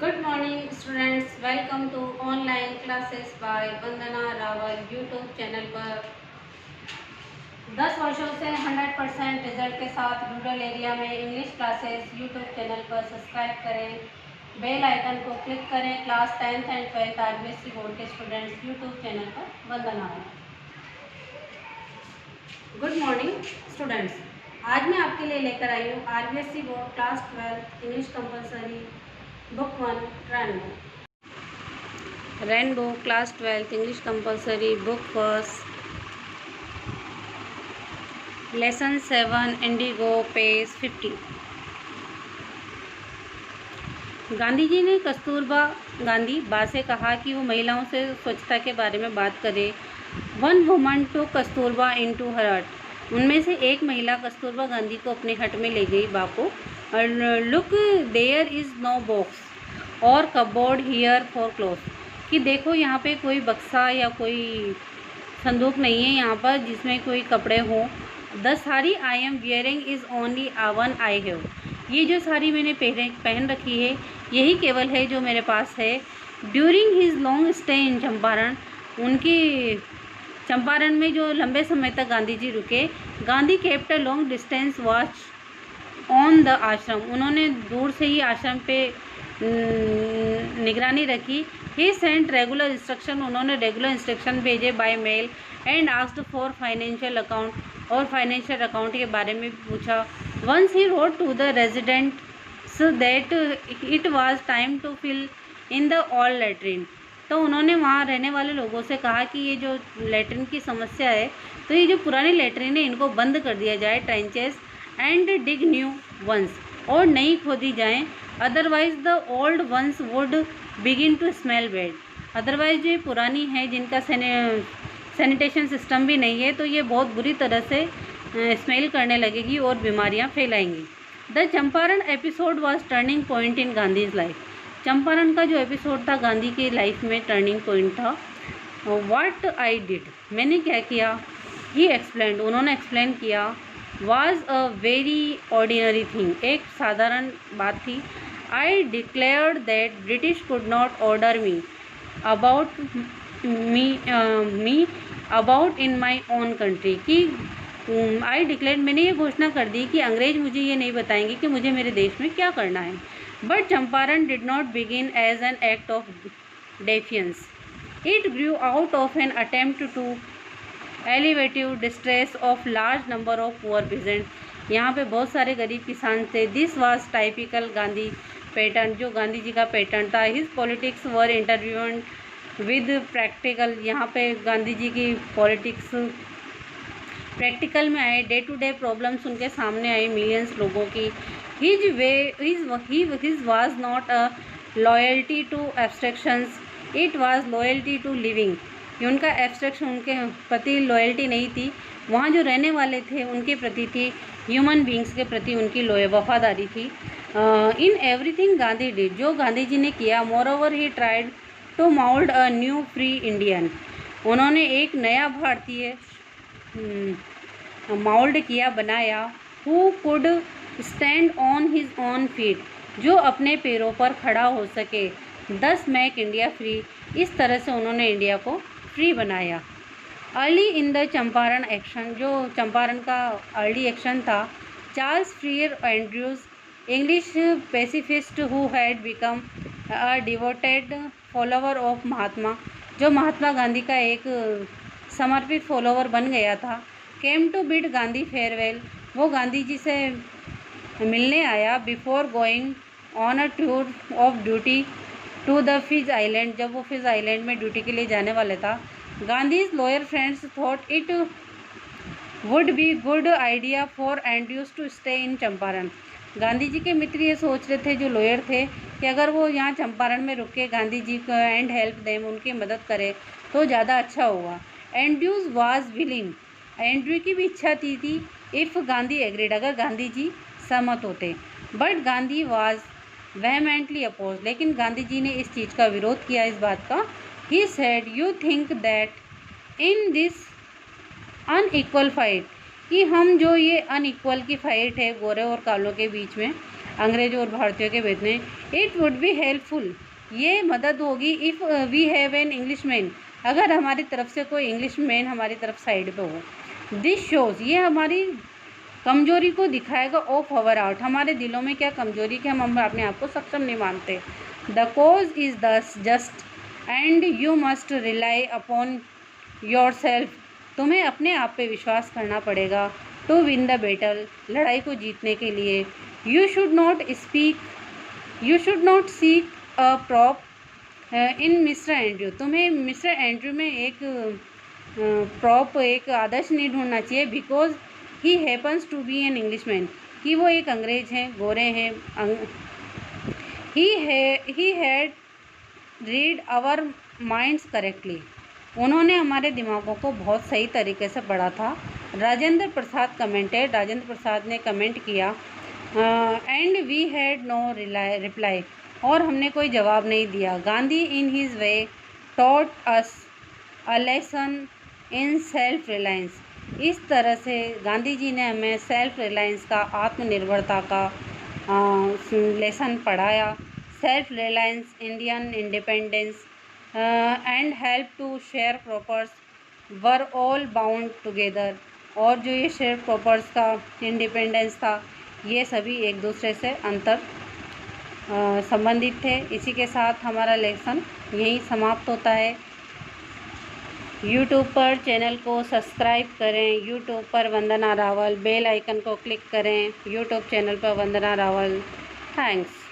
Good morning students, welcome to online classes by Vandana Rawal YouTube channel पर 10 वर्षों से 100% result के साथ रूरल एरिया में इंग्लिश क्लासेस यूट्यूब चैनल पर सब्सक्राइब करें, बेल आइकन को क्लिक करें। Class 10th and 12th RBSC board के स्टूडेंट्स यूट्यूब चैनल पर वंदना है। गुड मॉर्निंग स्टूडेंट्स, आज मैं आपके लिए लेकर आई हूँ RBSC board class 12th English compulsory book 1 Rainbow class 12th English compulsory book first lesson 7 Indigo page 50। Gandhi ji ने कस्तूरबा गांधी बा से कहा कि वो महिलाओं से स्वच्छता के बारे में बात करे। One woman to Kasturba into her hut. उनमें से एक महिला कस्तूरबा गांधी को अपने हट में ले गई बा को। Look there is no box और कबोर्ड हियर फॉर क्लोथ। कि देखो यहाँ पे कोई बक्सा या कोई संदूक नहीं है यहाँ पर जिसमें कोई कपड़े हों। The sari I am wearing is only one I have. ये जो साड़ी मैंने पहन रखी है यही केवल है जो मेरे पास है। During his long stay in Champaran, उनकी चंपारण में जो लंबे समय तक गांधी जी रुके, Gandhi kept a long distance watch on the ashram. उन्होंने दूर से ही आश्रम पे निगरानी रखी। ही सेंट रेगुलर इंस्ट्रक्शन, उन्होंने रेगुलर इंस्ट्रक्शन भेजे by mail and asked for financial account, और फाइनेंशियल अकाउंट के बारे में पूछा। Once he wrote to the residents that it was time to fill in the all latrine. तो उन्होंने वहाँ रहने वाले लोगों से कहा कि ये जो लेटरिन की समस्या है तो ये जो पुरानी लेटरिन है इनको बंद कर दिया जाए, trenches, and dig new ones, और नई खोदी जाएं। Otherwise the old ones would begin to smell bad. Otherwise जो पुरानी है जिनका सैनिटेशन सिस्टम भी नहीं है तो ये बहुत बुरी तरह से स्मेल करने लगेगी और बीमारियां फैलाएंगी। The Champaran episode was turning point in Gandhi's life. Champaran का जो एपिसोड था गांधी की लाइफ में टर्निंग पॉइंट था। व्हाट आई डिड, मैंने क्या किया। ही एक्सप्लेन्ड, उन्होंने एक्सप्लेन किया। Was a very ordinary thing, एक साधारण बात थी। I declared that British could not order me about me about in my own country. कि आई डिक्लेयर, मैंने ये घोषणा कर दी कि अंग्रेज मुझे ये नहीं बताएंगे कि मुझे मेरे देश में क्या करना है। But Champaran did not begin as an act of defiance, it grew out of an attempt to alleviate distress of large number of poor peasant. यहाँ पे बहुत सारे गरीब किसान थे। This was typical Gandhi pattern, जो गांधी जी का पैटर्न था। His politics were interviewed with practical, यहाँ पे गांधी जी की पॉलिटिक्स प्रैक्टिकल में आए। डे टू डे प्रॉब्लम्स उनके सामने आए मिलियंस लोगों की। His was not a loyalty to abstractions, it was loyalty to living. ये उनका एब्स्ट्रैक्शन, उनके प्रति लॉयल्टी नहीं थी, वहाँ जो रहने वाले थे उनके प्रति थी, ह्यूमन बींग्स के प्रति उनकी वफादारी थी। इन एवरीथिंग गांधी डिड, जो गांधी जी ने किया। Moreover he tried to mould a new free Indian, उन्होंने एक नया भारतीय माउल्ड किया, बनाया। Who could stand on his own feet, जो अपने पैरों पर खड़ा हो सके। 10 मेक इंडिया फ्री, इस तरह से उन्होंने इंडिया को फ्री बनाया। Early in the Champaran action, जो चंपारण का अर्ली एक्शन था। Charles Freer Andrews, English pacifist who had become a devoted follower of Mahatma, जो महात्मा गांधी का एक समर्पित फॉलोवर बन गया था। Came to bid Gandhi farewell, वो गांधी जी से मिलने आया। Before going on a tour of duty to the Fiji island, जब वो फिज आइलैंड में ड्यूटी के लिए जाने वाले था। Gandhi's lawyer friends thought it would be good idea for Andrews to stay in Champaran. Gandhi ji के मित्र ये सोच रहे थे, जो लॉयर थे, कि अगर वो यहाँ चंपारण में रुक के गांधी जी को एंड हेल्प देम, उनकी मदद करे तो ज़्यादा अच्छा होगा। एंड्रयूज वाज विलिंग, एंड्रयू की भी इच्छा थी इफ़ गांधी एग्रीड, अगर गांधी जी सहमत होते। But Gandhi was vehemently oppose, लेकिन गांधी जी ने इस चीज़ का विरोध किया, इस बात का। He said you think that in this unequal fight, कि हम जो ये अनइक्वल की फाइट है गोरे और कालों के बीच में, अंग्रेज़ों और भारतीयों के भेद में। इट वुड बी हेल्पफुल, ये मदद होगी if we have an English man, अगर हमारी तरफ से कोई इंग्लिश मैन हमारी तरफ साइड पे हो। दिस शोज़, ये हमारी कमजोरी को दिखाएगा ऑफ अवर आउट, हमारे दिलों में क्या कमजोरी कि हम अपने आप को सक्षम नहीं मानते। द कोज इज़ दस just and you must rely upon your self, तुम्हें अपने आप पे विश्वास करना पड़ेगा। टू विन द बैटल, लड़ाई को जीतने के लिए। You should not seek a prop in mister Andrew, तुम्हें मिस्टर एंड्रयू में एक प्रॉप, एक आदर्श नहीं ढूंढना चाहिए। Because he happens to be an English man, कि वो एक अंग्रेज हैं, गोरे हैं। He had read our minds correctly, उन्होंने हमारे दिमागों को बहुत सही तरीके से पढ़ा था। राजेंद्र प्रसाद कमेंटेड, राजेंद्र प्रसाद ने कमेंट किया, and we had no reply, और हमने कोई जवाब नहीं दिया। Gandhi in his way taught us a lesson in self reliance, इस तरह से गांधी जी ने हमें सेल्फ रिलायंस का, आत्मनिर्भरता का लेसन पढ़ाया। Self reliance, Indian independence and help to share prospers were all bound together, और जो ये शेयर प्रॉपर्स का इंडिपेंडेंस था, ये सभी एक दूसरे से अंतर संबंधित थे। इसी के साथ हमारा लेसन यहीं समाप्त होता है। यूट्यूब पर चैनल को सब्सक्राइब करें, यूट्यूब पर वंदना रावल, बेल आइकन को क्लिक करें, यूट्यूब चैनल पर वंदना रावल। थैंक्स।